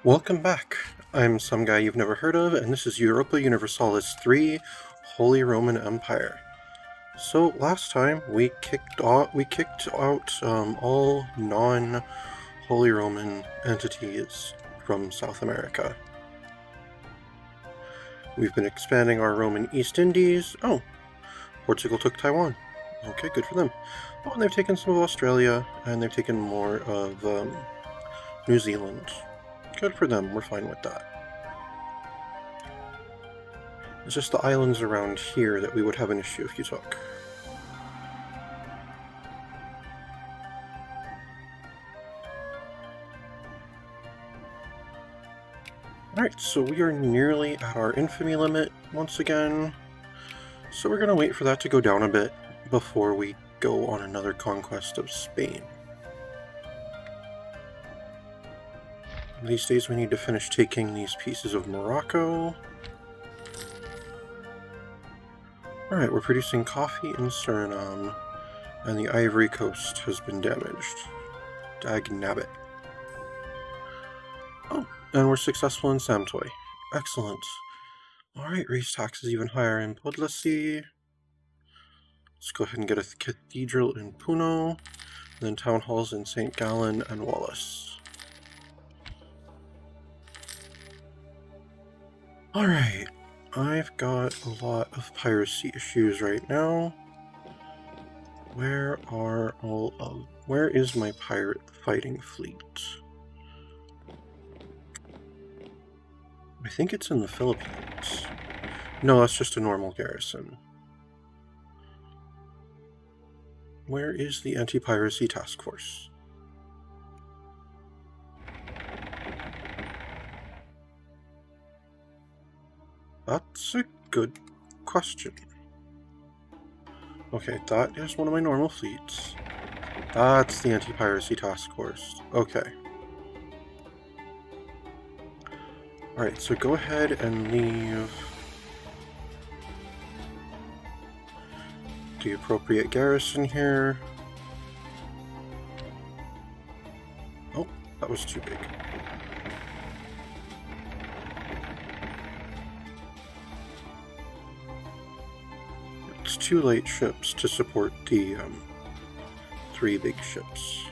Welcome back. I'm some guy you've never heard of, and this is Europa Universalis 3: Holy Roman Empire. So last time we kicked out all non-Holy Roman entities from South America. We've been expanding our Roman East Indies. Oh, Portugal took Taiwan. Okay, good for them. Oh, and they've taken some of Australia, and they've taken more of New Zealand. Good for them, we're fine with that. It's just the islands around here that we would have an issue if you took. Alright, so we are nearly at our infamy limit once again. So we're going to wait for that to go down a bit before we go on another conquest of Spain. These days we need to finish taking these pieces of Morocco. Alright, we're producing coffee in Suriname, and the Ivory Coast has been damaged. Dagnabbit. Oh, and we're successful in Samtoy. Excellent. Alright, raise taxes even higher in Podlasie. Let's go ahead and get a cathedral in Puno, and then town halls in St. Gallen and Wallace. Alright, I've got a lot of piracy issues right now. Where is my pirate fighting fleet? I think it's in the Philippines. No, that's just a normal garrison. Where is the anti-piracy task force? That's a good question. Okay, that is one of my normal fleets. That's the anti-piracy task force. Okay. Alright, so go ahead and leave the appropriate garrison here. Oh, that was too big. It's 2 light ships to support the 3 big ships.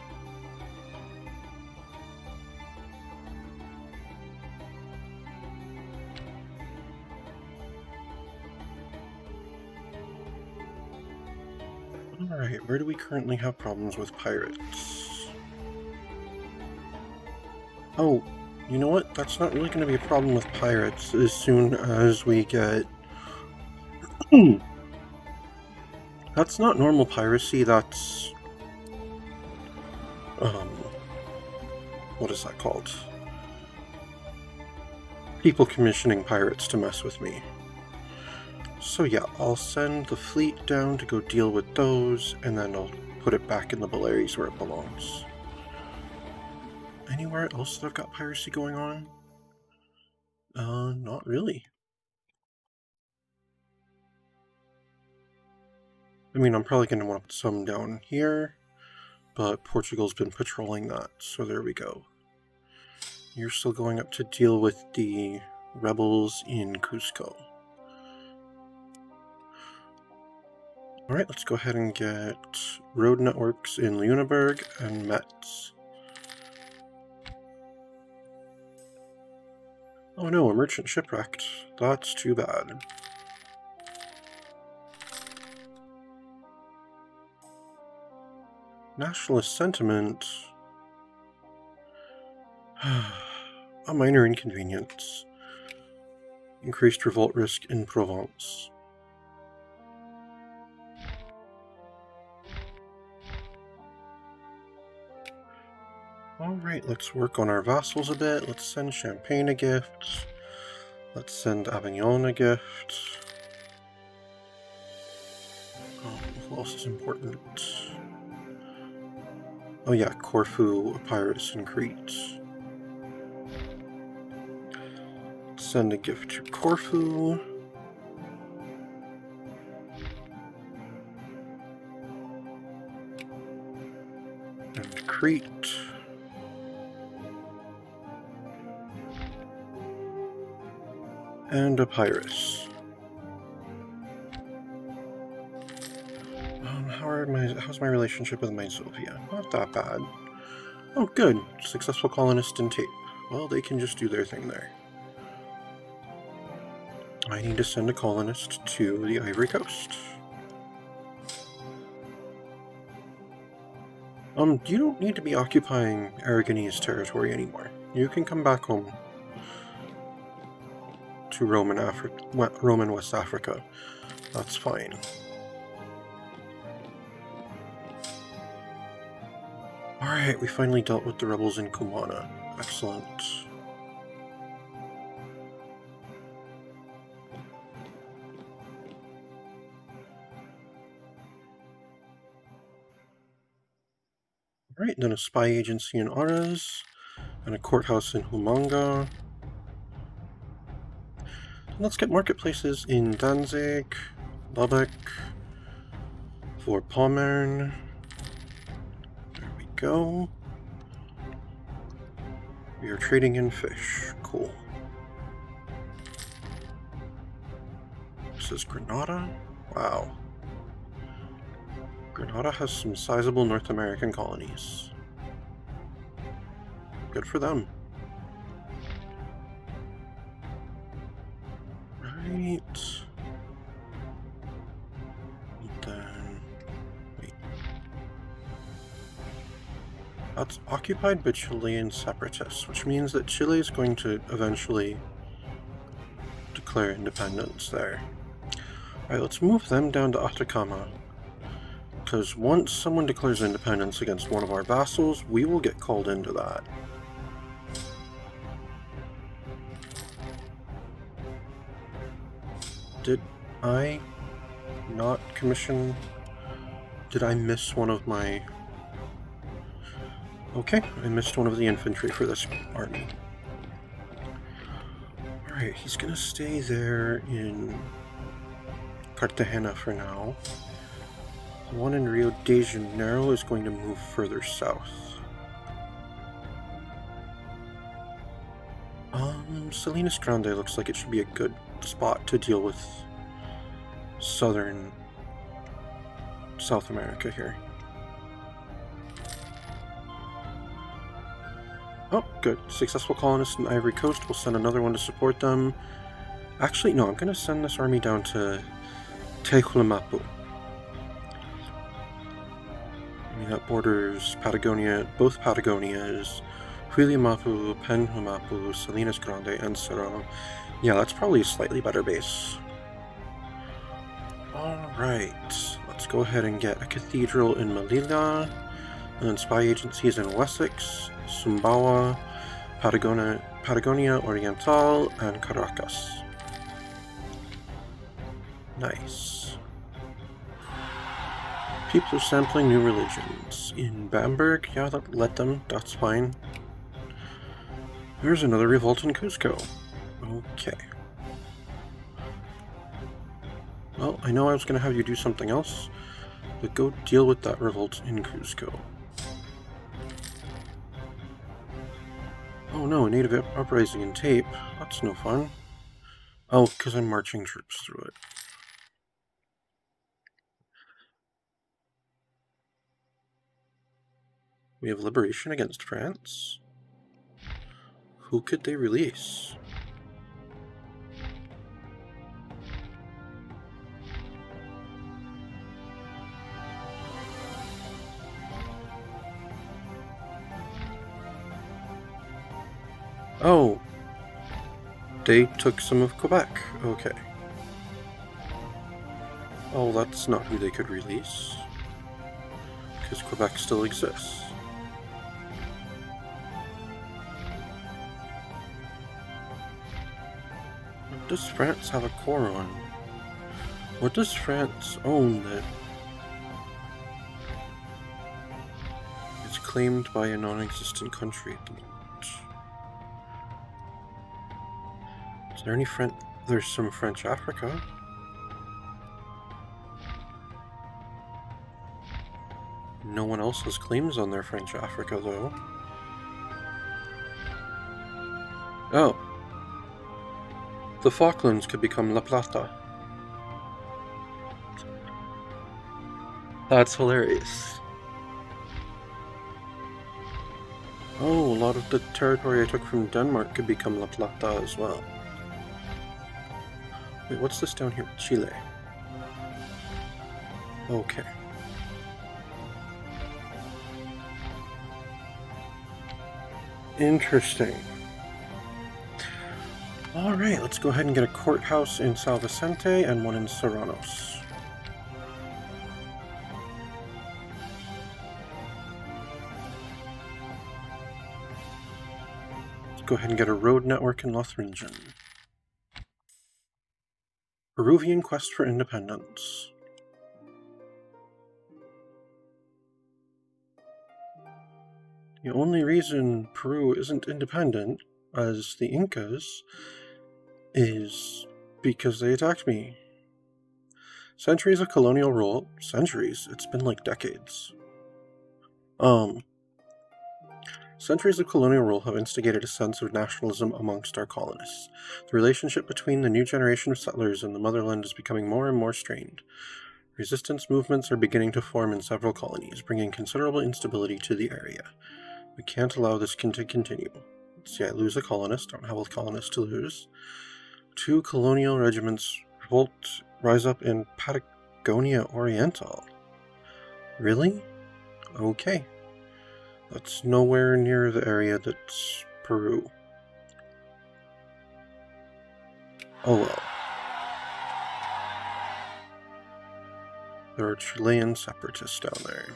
Alright, where do we currently have problems with pirates? Oh, you know what? That's not really going to be a problem with pirates as soon as we get... That's not normal piracy, that's... what is that called? People commissioning pirates to mess with me. So yeah, I'll send the fleet down to go deal with those, and then I'll put it back in the Baleares where it belongs. Anywhere else that I've got piracy going on? Not really. I mean, I'm probably going to want to put some down here, but Portugal's been patrolling that, so there we go. You're still going up to deal with the rebels in Cusco. Alright, let's go ahead and get road networks in Lüneburg and Metz. Oh no, a merchant shipwrecked. That's too bad. Nationalist sentiment. A minor inconvenience. Increased revolt risk in Provence. Alright, let's work on our vassals a bit. Let's send Champagne a gift. Let's send Avignon a gift. Who else is important? Oh yeah, Corfu, Epirus, and Crete. Send a gift to Corfu. And Crete. and a Pyrrhus. How's my relationship with Myzovia? Not that bad. Oh, good. Successful colonist in Tape. Well, they can just do their thing there. I need to send a colonist to the Ivory Coast. You don't need to be occupying Aragonese territory anymore. You can come back home to Roman West Africa. That's fine. Alright, we finally dealt with the rebels in Kumana. Excellent. Alright, then a spy agency in Aras, and a courthouse in Humanga. Let's get marketplaces in Danzig, Lubbock, Vorpommern. There we go. We are trading in fish. Cool. This is Grenada? Wow. Grenada has some sizable North American colonies. Good for them. Right. And then... wait. That's occupied by Chilean separatists, which means that Chile is going to eventually declare independence there. Alright, let's move them down to Atacama. Because once someone declares independence against one of our vassals, we will get called into that. Did I not commission... Did I miss one of my... Okay, I missed one of the infantry for this army. Alright, he's gonna stay there in Cartagena for now. The one in Rio de Janeiro is going to move further south. Salinas Grande looks like it should be a good spot to deal with South America here. Oh, good. Successful colonists in Ivory Coast. We'll send another one to support them. Actually, no, I'm going to send this army down to Tehuamapu. That borders Patagonia, both Patagonias, Huilimapu, Penhumapu, Salinas Grande, and Serrano. Yeah, that's probably a slightly better base. Alright, let's go ahead and get a cathedral in Melilla, and then spy agencies in Wessex, Sumbawa, Patagonia Oriental, and Caracas. Nice. People are sampling new religions. In Bamberg, yeah, let them, that's fine. There's another revolt in Cusco. Okay. Well, I know I was going to have you do something else, but go deal with that revolt in Cusco. Oh no, a native uprising in Tape. That's no fun. Oh, because I'm marching troops through it. We have liberation against France. Who could they release? Oh, they took some of Quebec. Okay. Oh, that's not who they could release, because Quebec still exists. What does France have a core on? What does France own that is claimed by a non-existent country at the moment? Is there any French? There's some French Africa. No one else has claims on their French Africa, though. Oh. The Falklands could become La Plata. That's hilarious. Oh, a lot of the territory I took from Denmark could become La Plata as well. Wait, what's this down here? Chile. Okay. Interesting. Alright, let's go ahead and get a courthouse in São Vicente and one in Serranos. Let's go ahead and get a road network in Lothringen. Peruvian quest for independence. The only reason Peru isn't independent, as the Incas, is because they attacked me. Centuries of colonial rule. Centuries? It's been like decades. Centuries of colonial rule have instigated a sense of nationalism amongst our colonists. The relationship between the new generation of settlers and the motherland is becoming more and more strained. Resistance movements are beginning to form in several colonies, bringing considerable instability to the area. We can't allow this to continue. See, I lose a colonist. Don't have a colonist to lose. 2 colonial regiments rise up in Patagonia Oriental. Really? Okay. That's nowhere near the area that's Peru. Oh well. There are Chilean separatists down there.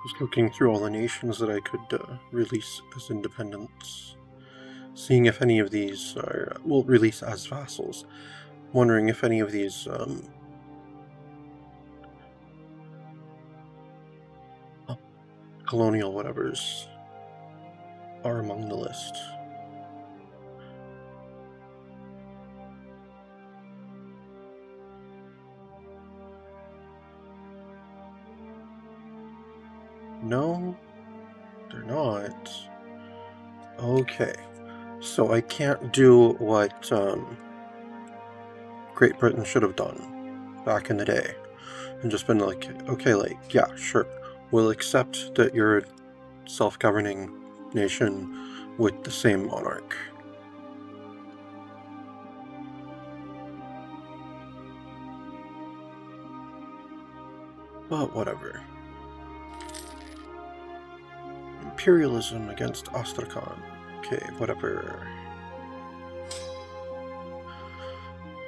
Just looking through all the nations that I could release as independents. Seeing if any of these are, will release as vassals. Wondering if any of these, colonial whatevers are among the list. No, they're not. Okay, so I can't do what Great Britain should have done back in the day and just been like, okay, like, yeah, sure, we'll accept that you're a self-governing nation with the same monarch. But whatever. Imperialism against Astrakhan. Okay, whatever.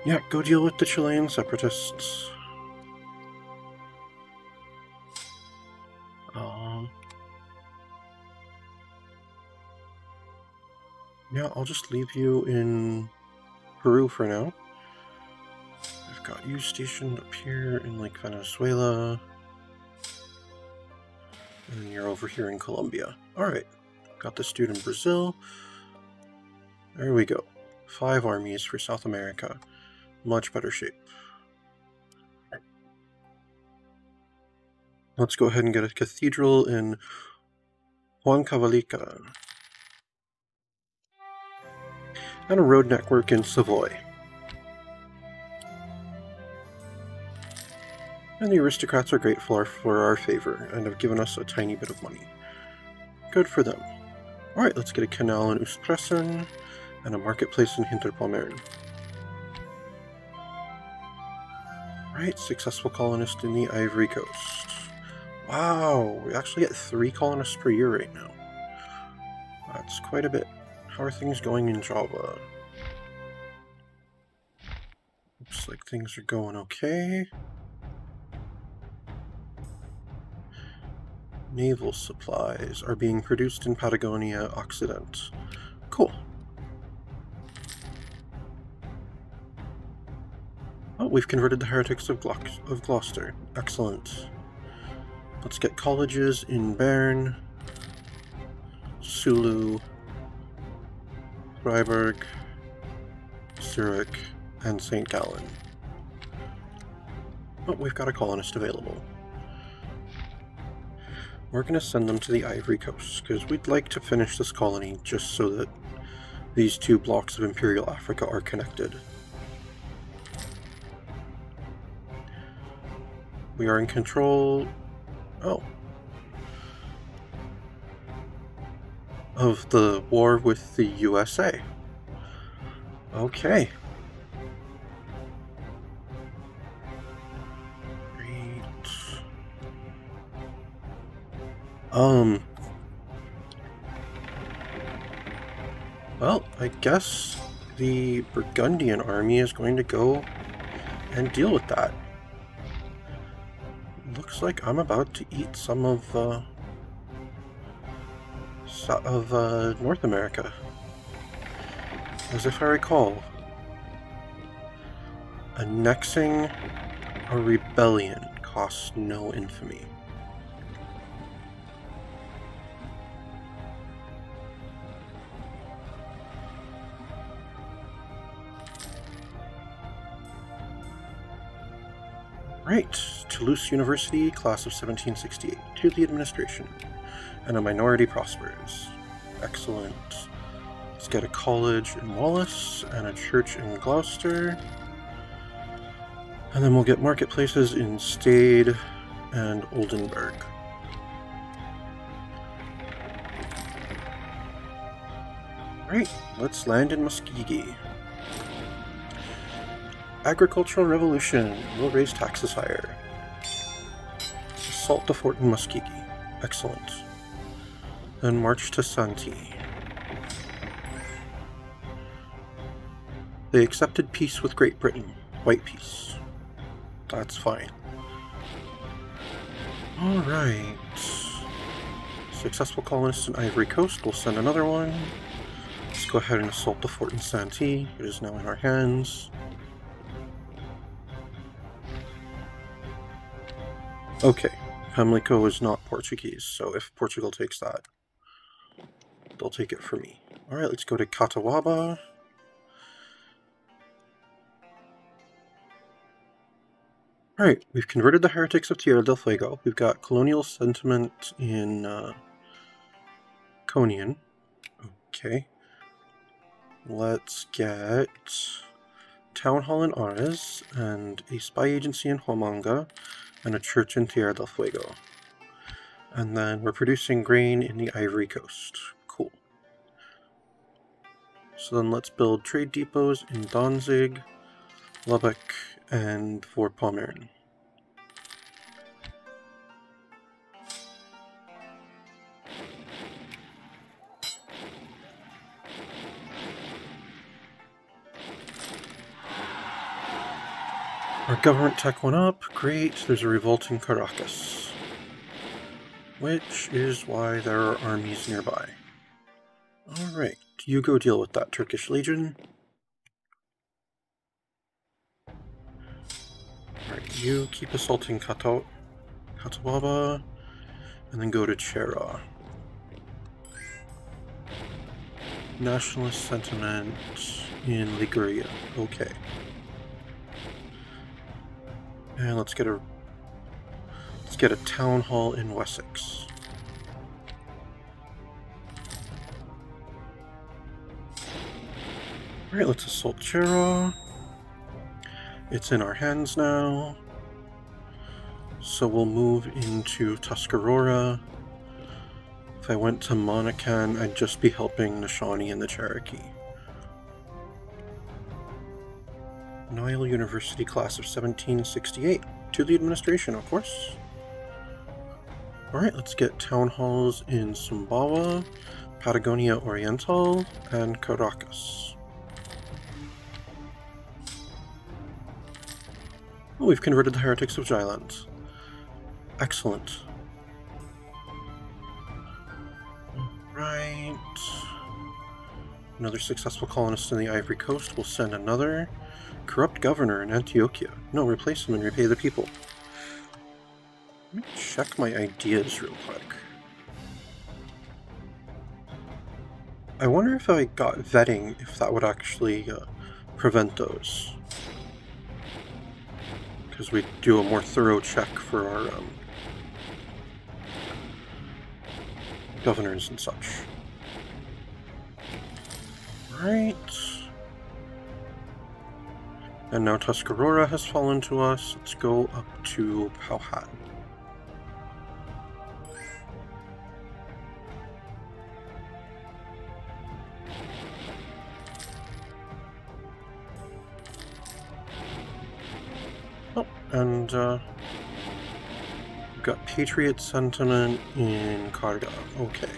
Yeah, go deal with the Chilean separatists. Yeah, I'll just leave you in Peru for now. I've got you stationed up here in, like, Venezuela. And you're over here in Colombia. Alright, got this dude in Brazil. There we go. 5 armies for South America. Much better shape. Let's go ahead and get a cathedral in Huancavelica. And a road network in Savoy. And the aristocrats are grateful for our favor and have given us a tiny bit of money. Good for them. Alright, let's get a canal in Oostpresen and a marketplace in Hinterpommern. Right, successful colonist in the Ivory Coast. Wow, we actually get 3 colonists per year right now. That's quite a bit. How are things going in Java? Looks like things are going okay. naval supplies are being produced in Patagonia Occident. Cool. Oh, we've converted the heretics of Gloucester. Excellent. Let's get colleges in Bern, Sulu, Freiburg, Zurich, and St. Gallen. Oh, we've got a colonist available. We're going to send them to the Ivory Coast, because we'd like to finish this colony just so that these two blocks of Imperial Africa are connected. We are in control... oh. Of the war with the USA. Okay. Great. Well, I guess the Burgundian army is going to go and deal with that. Looks like I'm about to eat some of North America. As if I recall, annexing a rebellion costs no infamy. Right, Toulouse University, class of 1768, to the administration, and a minority prospers. Excellent. Let's get a college in Wallace, and a church in Gloucester, and then we'll get marketplaces in Stade and Oldenburg. Right, let's land in Muskegee. Agricultural Revolution will raise taxes higher. Assault the fort in Muskegee. Excellent. Then march to Santee. They accepted peace with Great Britain. White peace. That's fine. Alright. Successful colonists in Ivory Coast. We'll send another one. Let's go ahead and assault the fort in Santee. It is now in our hands. Okay, Pamlico is not Portuguese, so if Portugal takes that, they'll take it for me. Alright, let's go to Catawba. Alright, we've converted the heretics of Tierra del Fuego. We've got colonial sentiment in Conian. Okay. Let's get Town Hall in Ares, and a spy agency in Huamanga, and a church in Tierra del Fuego. And then we're producing grain in the Ivory Coast. Cool. So then let's build trade depots in Danzig, Lubbock, and Vorpommern. Our government tech went up. Great. There's a revolt in Caracas, which is why there are armies nearby. Alright, you go deal with that Turkish Legion. Alright, you keep assaulting Catawba, and then go to Chera. Nationalist sentiment in Liguria. Okay. And let's get a town hall in Wessex. Alright, let's assault Chera. It's in our hands now. So we'll move into Tuscarora. If I went to Monacan, I'd just be helping the Shawnee and the Cherokee. Nile University, class of 1768. To the administration, of course. Alright, let's get town halls in Sumbawa, Patagonia Oriental, and Caracas. Oh, we've converted the heretics of Jylland. Excellent. Alright. Another successful colonist in the Ivory Coast will send another corrupt governor in Antioquia. No, replace him and repay the people. Let me check my ideas real quick. I wonder if I got vetting, if that would actually prevent those. Because we do a more thorough check for our governors and such. Right. And now Tuscarora has fallen to us. Let's go up to Powhatan. Oh, and we've got Patriot Sentiment in Carga. Okay.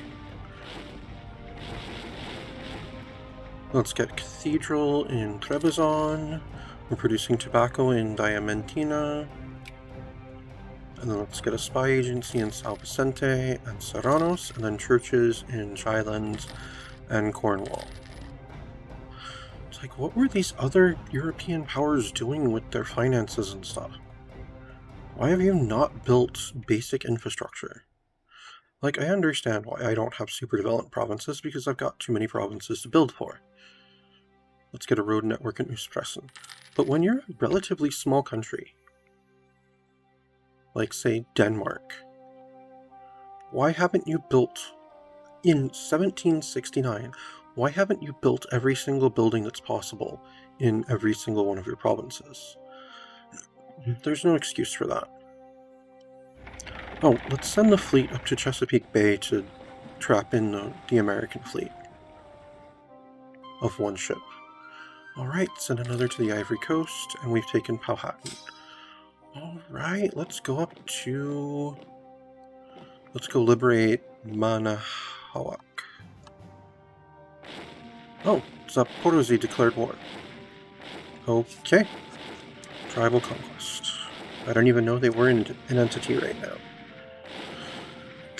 Let's get Cathedral in Trebizond. We're producing tobacco in Diamantina. And then let's get a spy agency in São Vicente and Serranos, and then churches in Shylands and Cornwall. It's like, what were these other European powers doing with their finances and stuff? Why have you not built basic infrastructure? Like, I understand why I don't have super developed provinces, because I've got too many provinces to build for. Let's get a road network in Østpreussen. But when you're a relatively small country, like, say, Denmark, why haven't you built, in 1769, why haven't you built every single building that's possible in every single one of your provinces? There's no excuse for that. Oh, let's send the fleet up to Chesapeake Bay to trap in the American fleet of one ship. Alright, send another to the Ivory Coast, and we've taken Powhatan. Alright, let's go up to... let's go liberate Manahawak. Oh, Zaporozhye declared war. Okay. Tribal conquest. I don't even know they were an entity right now.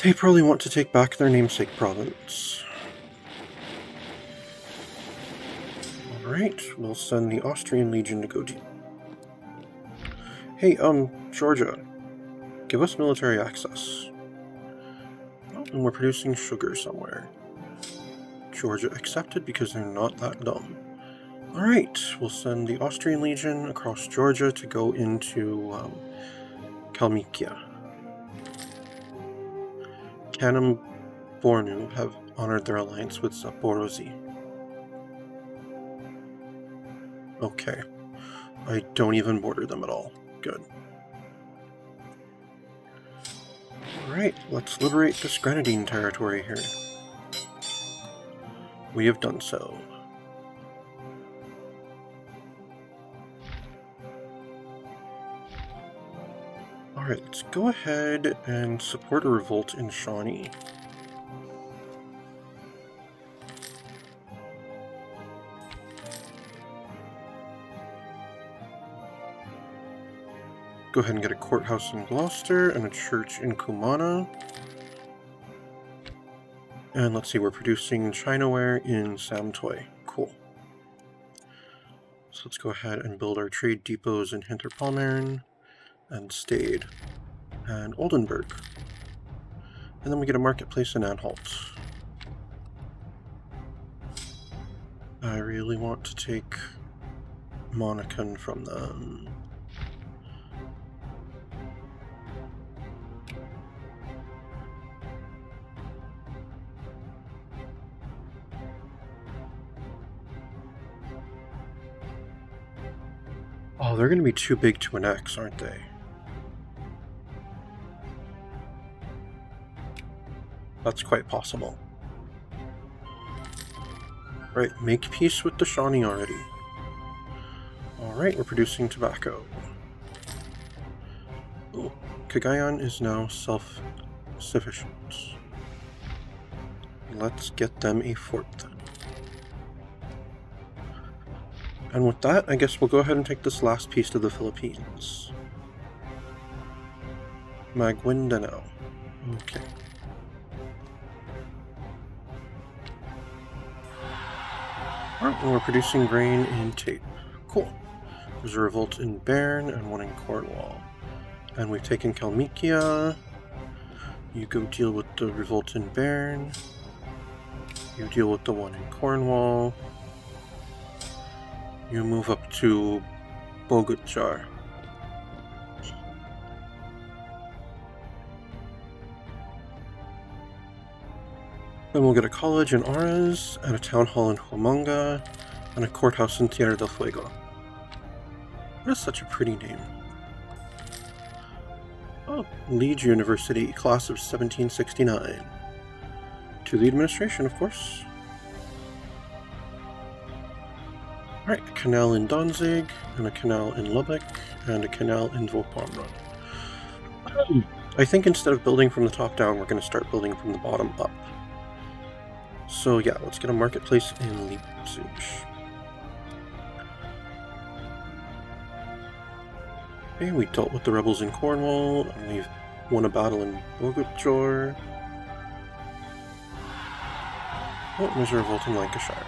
They probably want to take back their namesake province. Alright, we'll send the Austrian Legion to go deal. Hey, Georgia, give us military access. Oh, and we're producing sugar somewhere. Georgia accepted because they're not that dumb. Alright, we'll send the Austrian Legion across Georgia to go into Kalmykia. Kanem Bornu have honored their alliance with Zaporozhye. Okay. I don't even border them at all. Good. Alright, let's liberate this Grenadine territory here. We have done so. Alright, let's go ahead and support a revolt in Shawnee. Go ahead and get a courthouse in Gloucester and a church in Kumana. And let's see, we're producing Chinaware in Samtoy. Cool. So let's go ahead and build our trade depots in Hinterpommern and Stade and Oldenburg. And then we get a marketplace in Anhalt. I really want to take Monacan from them. Oh, they're going to be too big to annex, aren't they? That's quite possible. Right, make peace with the Shawnee already. Alright, we're producing tobacco. Oh, Cagayan is now self-sufficient. Let's get them a fort then. And with that, I guess we'll go ahead and take this last piece to the Philippines. Maguindanao. Okay. Alright, and we're producing grain in tape. Cool. There's a revolt in Bern and one in Cornwall. And we've taken Kalmykia. You go deal with the revolt in Bern. You deal with the one in Cornwall. You move up to Boguchar. Then we'll get a college in Aras, and a town hall in Huamanga, and a courthouse in Tierra del Fuego. That is such a pretty name. Oh, Liege University, class of 1769. To the administration, of course. Alright, a canal in Danzig, and a canal in Lubbock, and a canal in Dvopamra. I think instead of building from the top down, we're going to start building from the bottom up. So yeah, let's get a marketplace in Leipzig. Okay, we dealt with the rebels in Cornwall, and we've won a battle in Boguchar. Oh, there's a revolt in Lancashire.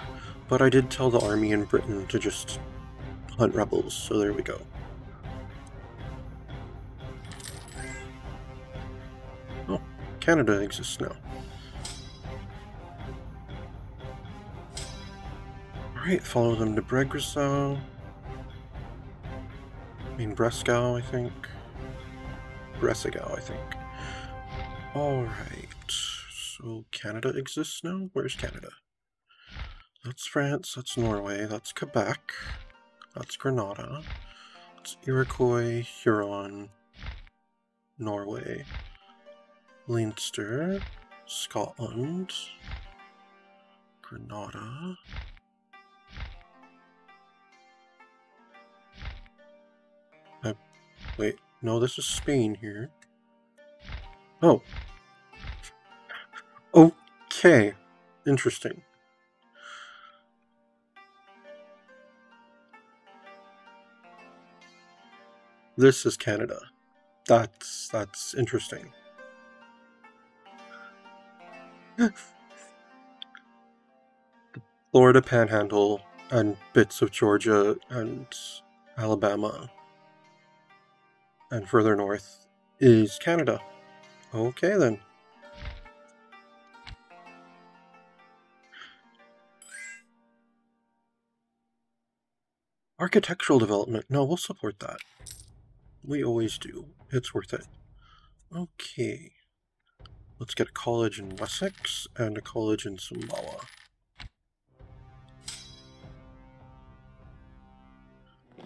But I did tell the army in Britain to just hunt rebels, so there we go. Oh, Canada exists now. Alright, follow them to Bregrisau. Bresgau, I think. Bresegau, I think. Alright, so Canada exists now? Where's Canada? That's France, that's Norway, that's Quebec, that's Grenada, that's Iroquois, Huron, Norway, Leinster, Scotland, Grenada. Wait, no, this is Spain here. Oh. Okay. Interesting. This is Canada. That's interesting. The Florida Panhandle and bits of Georgia and Alabama and further north is Canada. Okay then. Architectural development. No, we'll support that. We always do. It's worth it. Okay. Let's get a college in Wessex and a college in Sumbawa.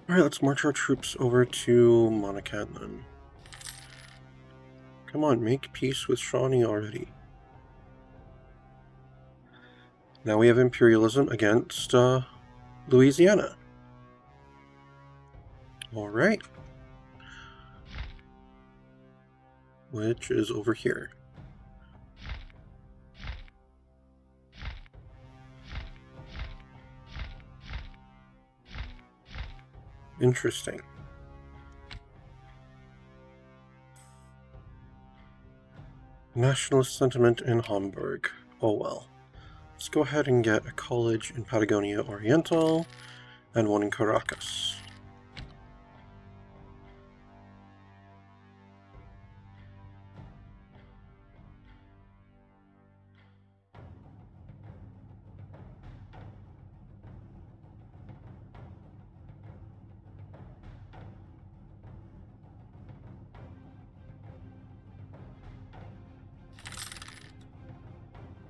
Alright, let's march our troops over to Monacan then. Come on, make peace with Shawnee already. Now we have imperialism against Louisiana. Alright. Which is over here. Interesting. Nationalist sentiment in Hamburg. Oh well. Let's go ahead and get a college in Patagonia Oriental and one in Caracas.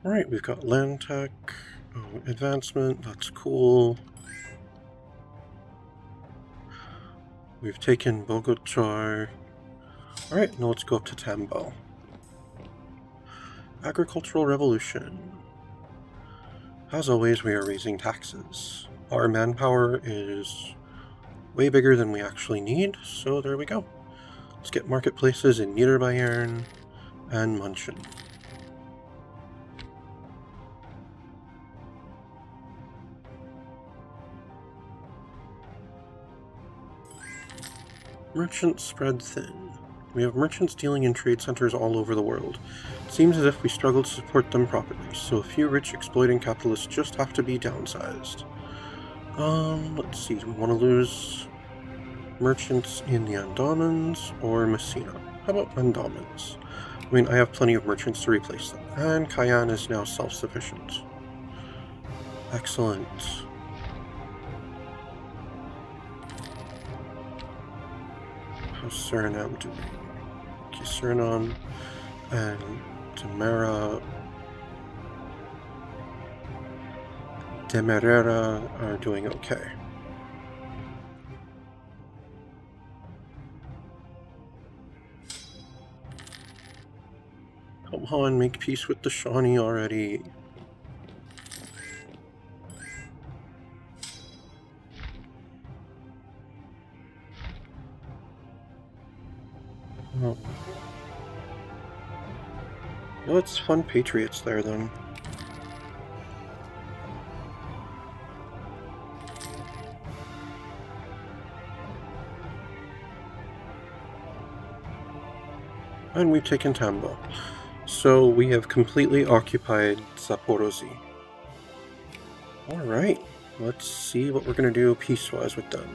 Alright, we've got land tech, advancement, that's cool. We've taken Boguchar. Alright, now let's go up to Tambo. Agricultural Revolution. As always, we are raising taxes. Our manpower is way bigger than we actually need, so there we go. Let's get marketplaces in Niederbayern and München. Merchants spread thin. We have merchants dealing in trade centers all over the world. It seems as if we struggle to support them properly, so a few rich exploiting capitalists just have to be downsized. Let's see, do we want to lose merchants in the Andamans or Messina? How about Andamans? I mean, I have plenty of merchants to replace them, and Cayenne is now self-sufficient. Excellent. How's Suriname doing? Okay, Suriname and Demerara are doing okay. Come on, make peace with the Shawnee already. Oh. No, it's fun patriots there then. And we've taken Tambo. So we have completely occupied Zaporozhye. Alright, let's see what we're going to do peace-wise with them.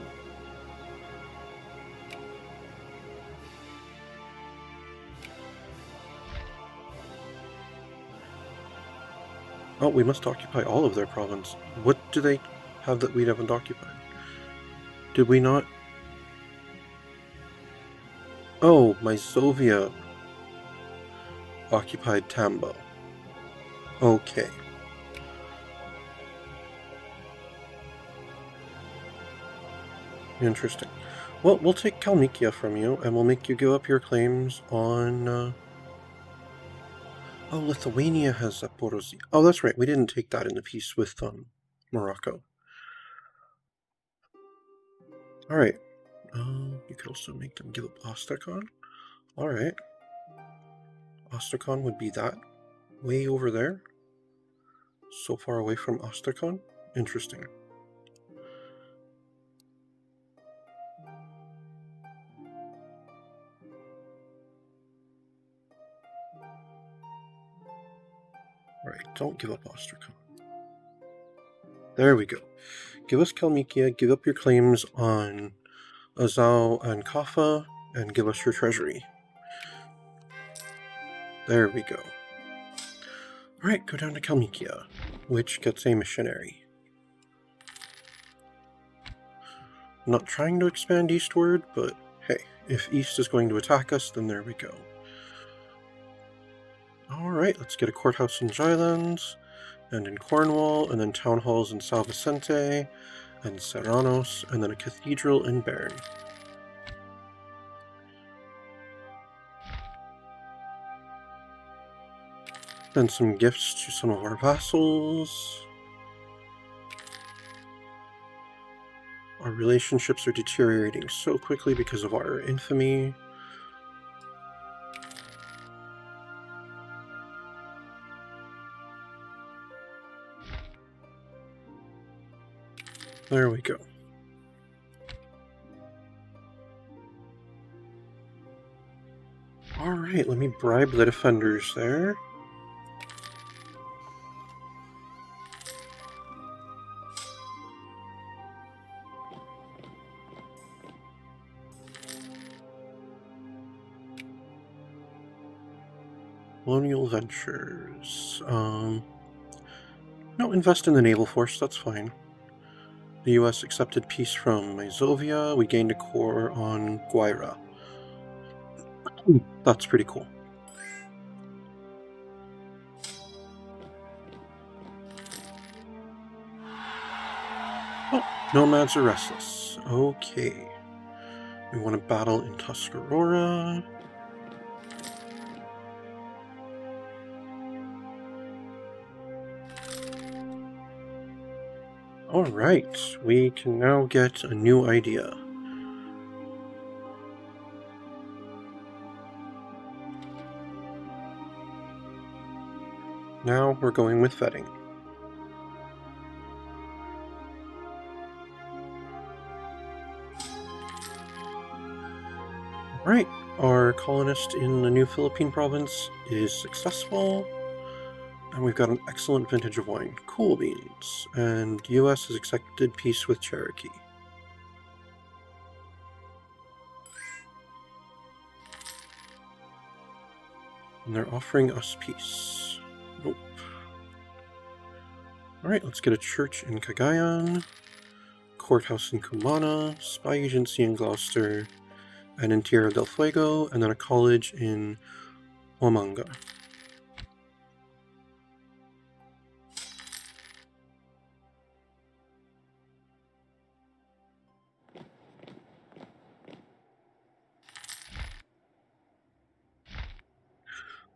Oh, we must occupy all of their province. What do they have that we haven't occupied? Did we not? Oh, Myzovia occupied Tambo. Okay. Interesting. Well, we'll take Kalmykia from you, and we'll make you give up your claims on, Oh, Lithuania has Zaporozhye. Oh, that's right, we didn't take that in the peace with, Morocco. Alright. You could also make them give up Astrakhan. Alright. Astrakhan would be that way over there. So far away from Astrakhan. Interesting. Alright, don't give up Astrakhan. There we go. Give us Kalmykia, give up your claims on Azov and Kaffa, and give us your treasury. There we go. Alright, go down to Kalmykia, which gets a missionary. I'm not trying to expand eastward, but hey, if east is going to attack us, then there we go. Alright, let's get a courthouse in Jylland, and in Cornwall, and then town halls in São Vicente, and Serranos, and then a cathedral in Bern. Then some gifts to some of our vassals. Our relationships are deteriorating so quickly because of our infamy. There we go. Alright, let me bribe the defenders there. Colonial Ventures. No, invest in the naval force, that's fine. The US accepted peace from Myzovia. We gained a core on Guaira. That's pretty cool. Oh, nomads are restless. Okay. We want to battle in Tuscarora. Alright, we can now get a new idea. Now we're going with vetting. Alright, our colonist in the new Philippine province is successful. And we've got an excellent vintage of wine, Cool Beans, and US has accepted peace with Cherokee. And they're offering us peace. Nope. Alright, let's get a church in Cagayan, courthouse in Cumana, spy agency in Gloucester, and in Tierra del Fuego, and then a college in Huamanga.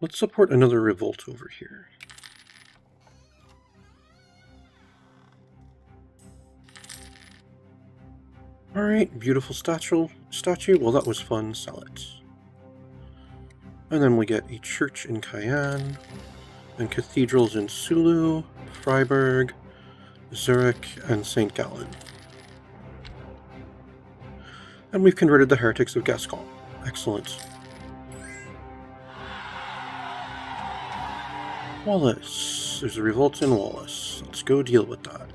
Let's support another revolt over here. Alright, beautiful statue. Well, that was fun. Sell it. And then we get a church in Cayenne, and cathedrals in Sulu, Freiburg, Zurich, and St. Gallen. And we've converted the heretics of Gascon. Excellent. Wallace. There's a revolt in Wallace. Let's go deal with that.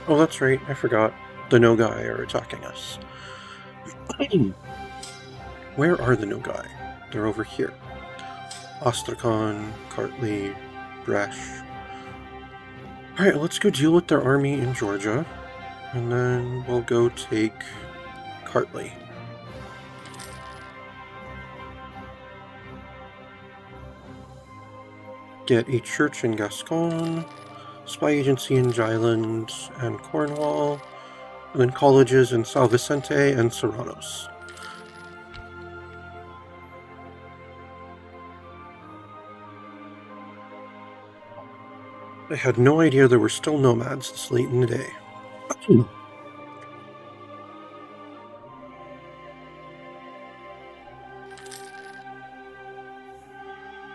Oh, that's right, I forgot. The Nogai are attacking us. Where are the Nogai? They're over here. Astrakhan, Kartli, Bresh. Alright, let's go deal with their army in Georgia, and then we'll go take Kartli. Get a church in Gascon, spy agency in Jylland and Cornwall, and then colleges in São Vicente and Serranos. I had no idea there were still nomads this late in the day.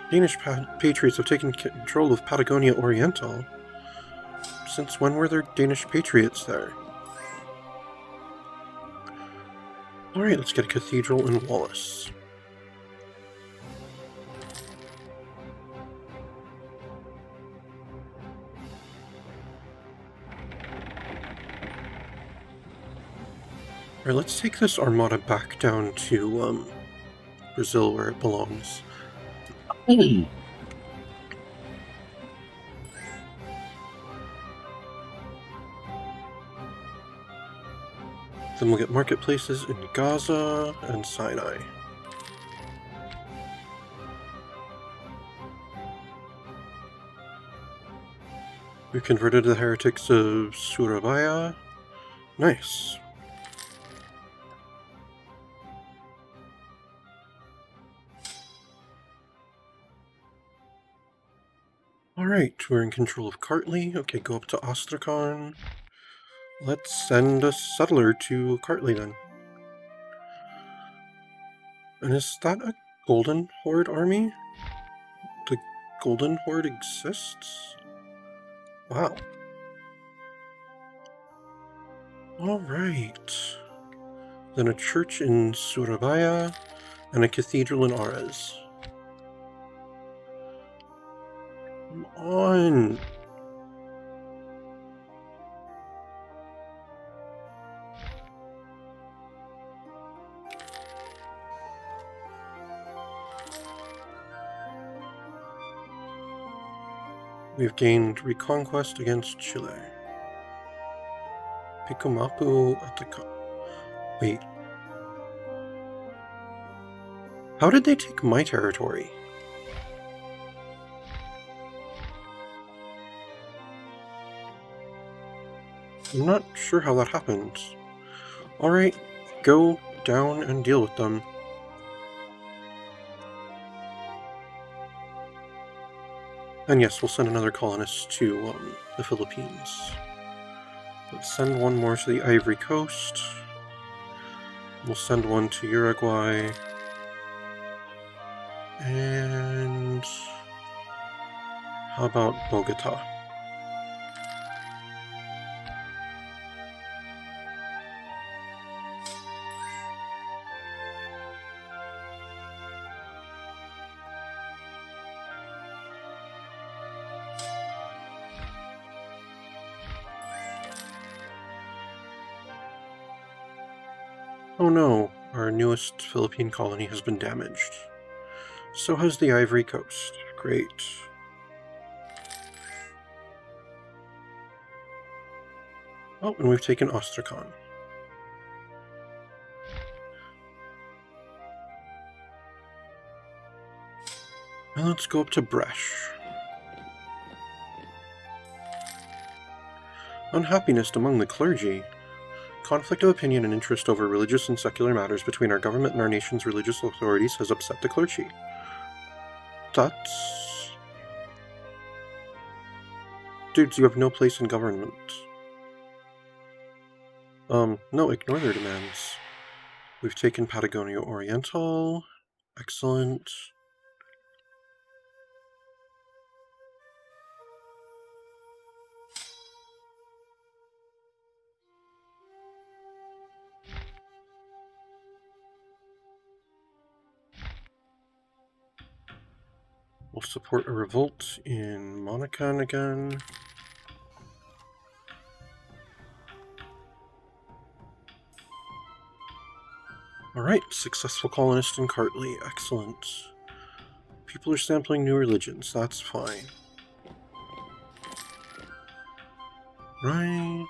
Danish patriots have taken control of Patagonia Oriental. Since when were there Danish patriots there? Alright, let's get a cathedral in Wallace. Alright, let's take this armada back down to Brazil where it belongs. Then we'll get marketplaces in Gaza and Sinai. We've converted the heretics of Surabaya. Nice. Alright, we're in control of Kartli. Okay, go up to Astrakhan. Let's send a settler to Kartli then. And is that a Golden Horde army? The Golden Horde exists? Wow. Alright. Then a church in Surabaya and a cathedral in Ares. Come on! We've gained reconquest against Chile. Picumapu at the wait. How did they take my territory? I'm not sure how that happened. Alright, go down and deal with them. And yes, we'll send another colonist to the Philippines. Let's send one more to the Ivory Coast. We'll send one to Uruguay. And how about Bogota? Oh no, our newest Philippine colony has been damaged. So has the Ivory Coast. Great. Oh, and we've taken Ostrakhan. Now let's go up to Bresh. Unhappiness among the clergy. Conflict of opinion and interest over religious and secular matters between our government and our nation's religious authorities has upset the clergy. That's... Dudes, you have no place in government. No, ignore their demands. We've taken Patagonia Oriental. Excellent. We'll support a revolt in Monacan again. Alright, successful colonist in Kartli. Excellent. People are sampling new religions. That's fine. Right.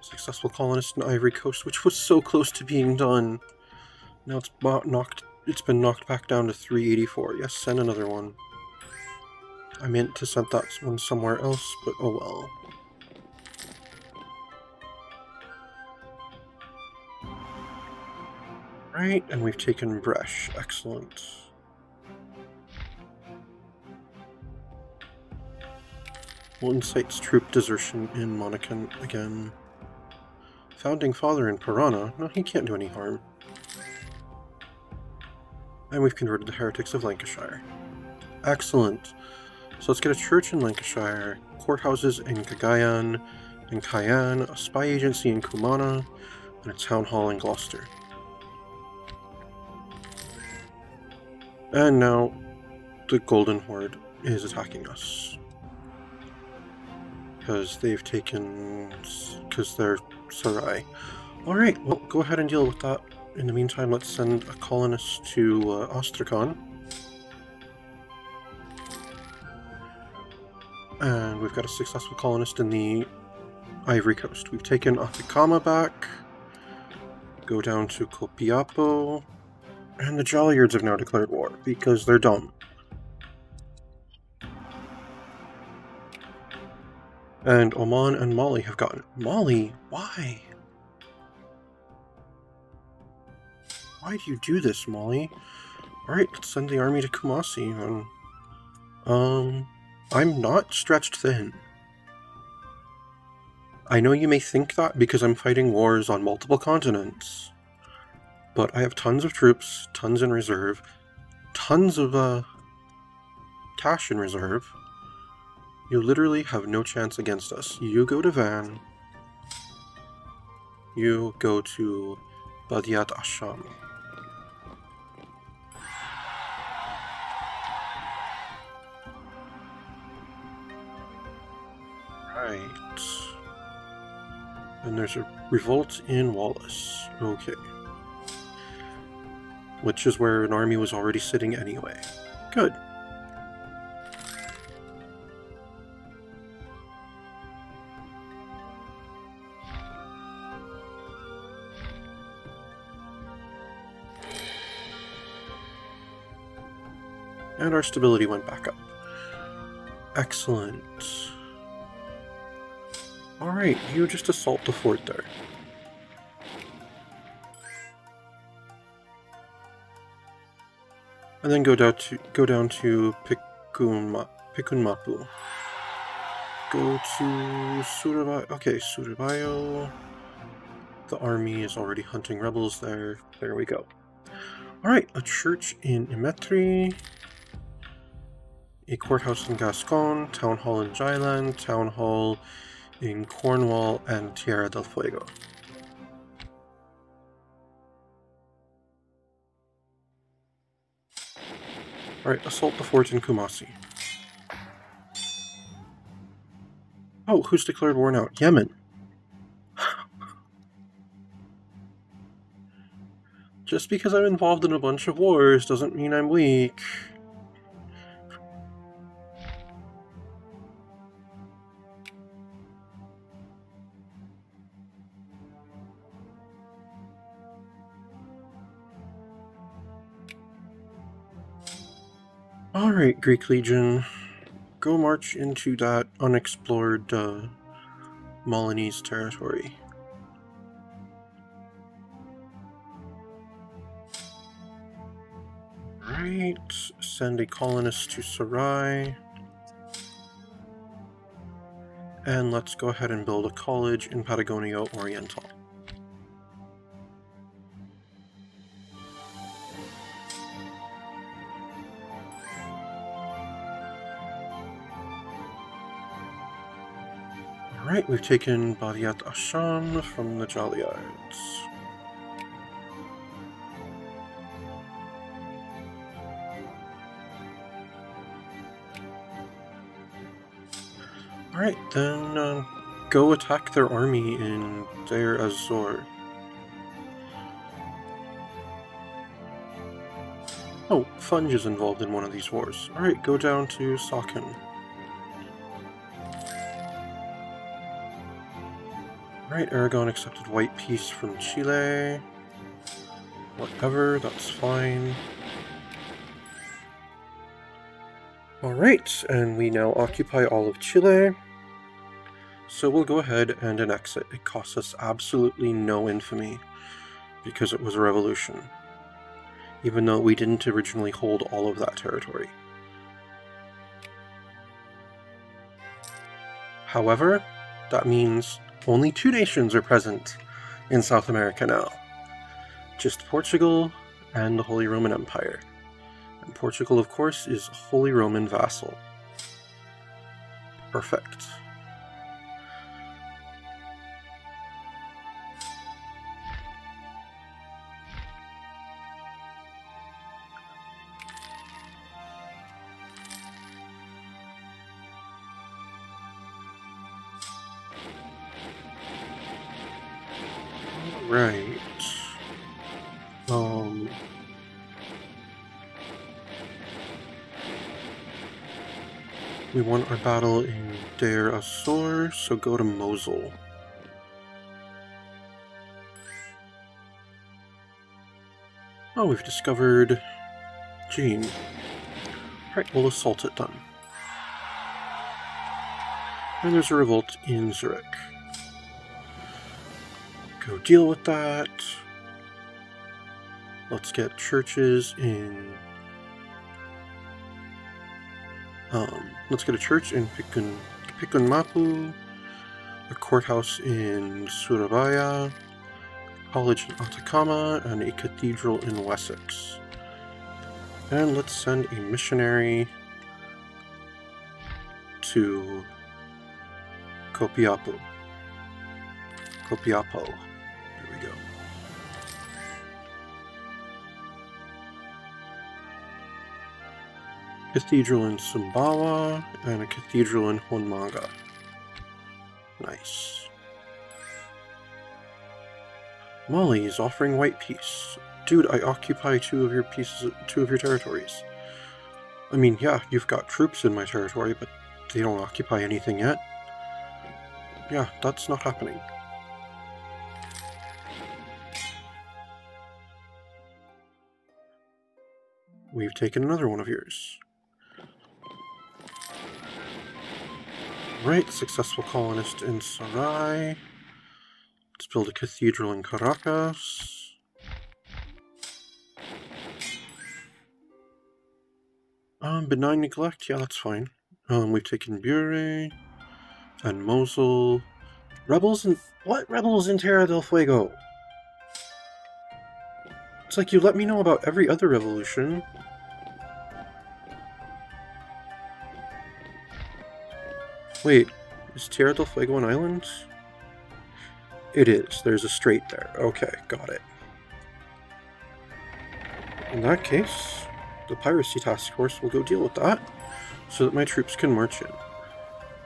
Successful colonist in Ivory Coast, which was so close to being done. Now it's been knocked back down to 384. Yes, send another one. I meant to send that one somewhere else, but oh well. Right, and we've taken Bresh. Excellent. We'll incite troop desertion in Monacan again. Founding father in Parana. No, he can't do any harm. And we've converted the heretics of Lancashire. Excellent. So let's get a church in Lancashire, courthouses in Cagayan and Cayenne, a spy agency in Cumana, and a town hall in Gloucester. And now the Golden Horde is attacking us. Because they've taken... because they're Sarai. Alright, well, go ahead and deal with that. In the meantime, let's send a colonist to Ostrakhan. And we've got a successful colonist in the Ivory Coast. We've taken Atacama back. Go down to Copiapo. And the Jollyards have now declared war, because they're dumb. And Oman and Mali have gotten... Mali? Why? Why do you do this, Mali? Alright, let's send the army to Kumasi. I'm not stretched thin. I know you may think that because I'm fighting wars on multiple continents. But I have tons of troops, tons in reserve, tons of, cash in reserve. You literally have no chance against us. You go to Van. You go to Badiat Asham. Right. And there's a revolt in Wallace. Okay. Which is where an army was already sitting anyway. Good. And our stability went back up. Excellent. Alright, you just assault the fort there. And then go down to Pikunmapu. go to Surabaya. Okay, Surabaya. The army is already hunting rebels there. There we go. Alright, a church in Imetri, a courthouse in Gascon, town hall in Jailand, town hall in Cornwall, and Tierra del Fuego. Alright, assault the fort in Kumasi. Oh, who's declared war now? Yemen. Just because I'm involved in a bunch of wars doesn't mean I'm weak. Alright, Greek Legion. Go march into that unexplored Molinese territory. Right, send a colonist to Sarai. And let's go ahead and build a college in Patagonia Oriental. Alright, we've taken Badiat Asham from the Jaliyards. Alright, then go attack their army in Deir az-Zor. Oh, Funge is involved in one of these wars. Alright, go down to Saken. Alright, Aragon accepted white peace from Chile. Whatever, that's fine. Alright, and we now occupy all of Chile. So we'll go ahead and annex it. It costs us absolutely no infamy because it was a revolution, even though we didn't originally hold all of that territory. However, that means only 2 nations are present in South America now. Just Portugal and the Holy Roman Empire. And Portugal, of course, is Holy Roman vassal. Perfect. Right. We won our battle in Deir az-Zor, so go to Mosul. Oh, we've discovered Jean. Right, we'll assault it then. And there's a revolt in Zurich. Go deal with that. Let's get churches in... let's get a church in Pikun Mapu, a courthouse in Surabaya, a college in Atacama, and a cathedral in Wessex. And let's send a missionary to Copiapo. There we go. Cathedral in Sumbawa, and a cathedral in Huamanga. Nice. Mali is offering white peace. Dude, I occupy two of your territories. I mean, yeah, you've got troops in my territory, but they don't occupy anything yet. Yeah, that's not happening. We've taken another one of yours. Right, successful colonist in Sarai. Let's build a cathedral in Caracas. Benign neglect, yeah, that's fine. We've taken Bure. And Mosul. Rebels in... What rebels in Terra del Fuego? It's like you let me know about every other revolution. Wait, is Terra del Fuego an island? It is. There's a strait there. Okay, got it. In that case, the Piracy Task Force will go deal with that, so that my troops can march in.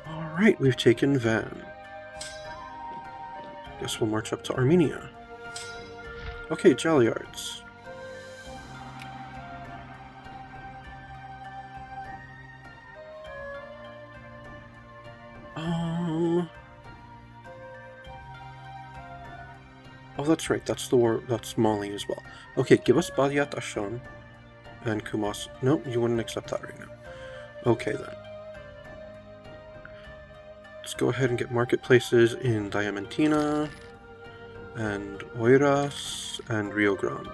Alright, we've taken Van. Guess we'll march up to Armenia. Okay, Jalliards. Oh, that's right, that's the war, that's Mali as well. Okay, give us Badiat Ashan and Kumas. No, you wouldn't accept that right now. Okay then. Let's go ahead and get marketplaces in Diamantina and Oiras and Rio Grande.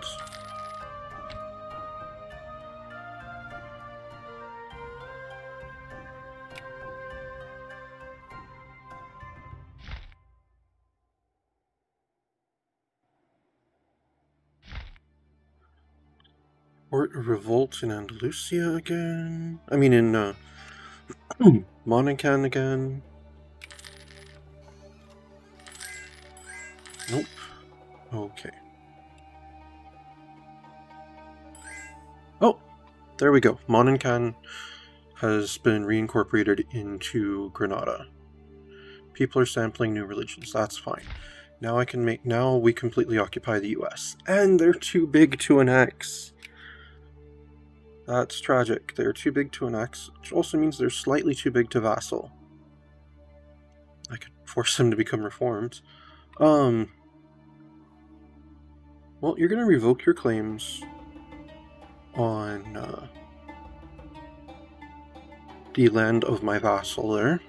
Or revolt in Andalusia again. I mean in Monacan again. Nope. Okay. Oh, there we go. Monacan has been reincorporated into Granada. People are sampling new religions. That's fine. Now I can make. Now we completely occupy the U.S. And they're too big to annex. That's tragic. They're too big to annex, which also means they're slightly too big to vassal. I could force them to become reformed. Well, you're going to revoke your claims on the land of my vassal there.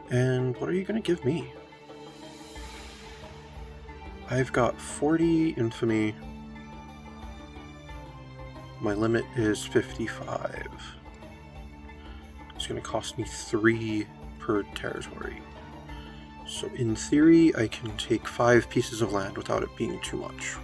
And what are you going to give me? I've got 40 infamy. My limit is 55. It's going to cost me 3 per territory. So in theory, I can take 5 pieces of land without it being too much.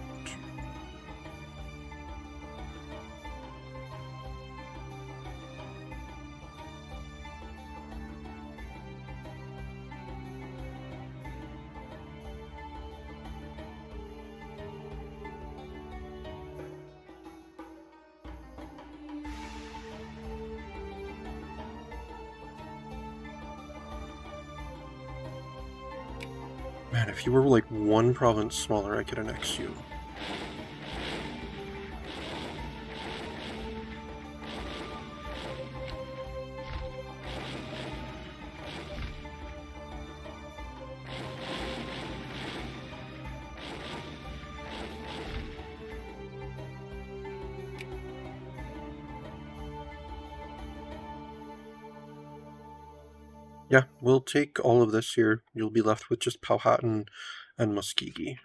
Man, if you were like 1 province smaller, I could annex you. Yeah, we'll take all of this here. You'll be left with just Powhatan and Muskegee.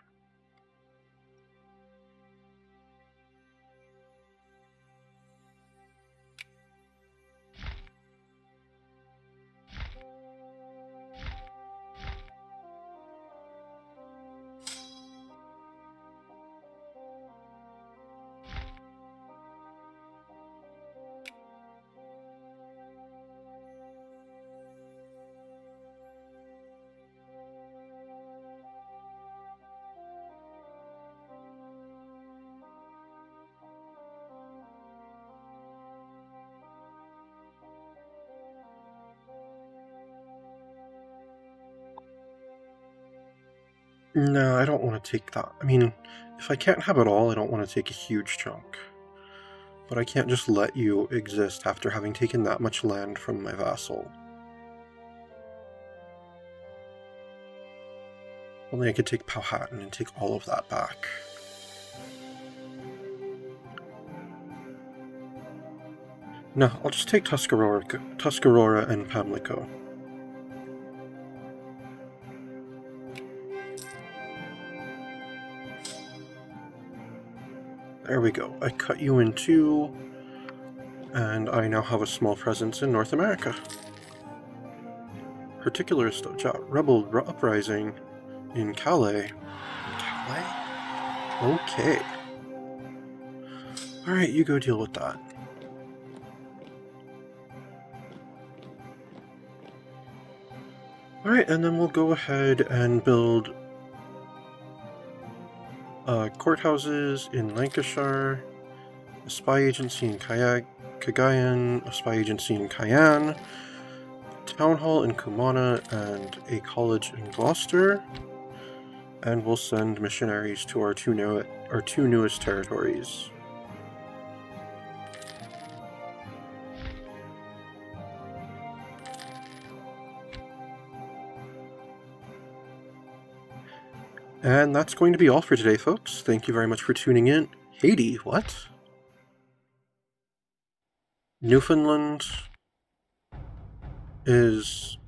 No, I don't want to take that. I mean, if I can't have it all, I don't want to take a huge chunk. But I can't just let you exist after having taken that much land from my vassal. Only I could take Powhatan and take all of that back. No, I'll just take Tuscarora and Pamlico. There we go. I cut you in 2, and I now have a small presence in North America. particularist rebel uprising in Calais. Calais? Okay. Alright, you go deal with that. Alright, and then we'll go ahead and build courthouses in Lancashire, a spy agency in Cagayan, a spy agency in Cayenne, town hall in Kumana, and a college in Gloucester. And we'll send missionaries to our two newest territories. And that's going to be all for today, folks. Thank you very much for tuning in. Haiti, what? Newfoundland is...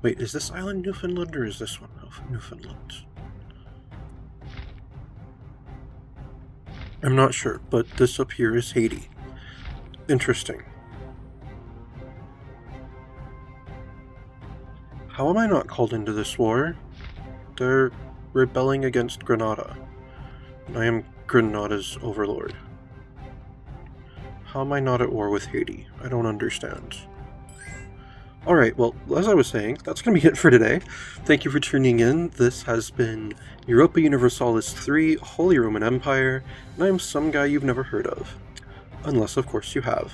Wait, is this island Newfoundland or is this one Newfoundland? I'm not sure, but this up here is Haiti. Interesting. How am I not called into this war? They're rebelling against Granada. I am Granada's overlord. How am I not at war with Haiti? I don't understand. Alright, well, as I was saying, that's going to be it for today. Thank you for tuning in. This has been Europa Universalis 3, Holy Roman Empire, and I am some guy you've never heard of. Unless, of course, you have.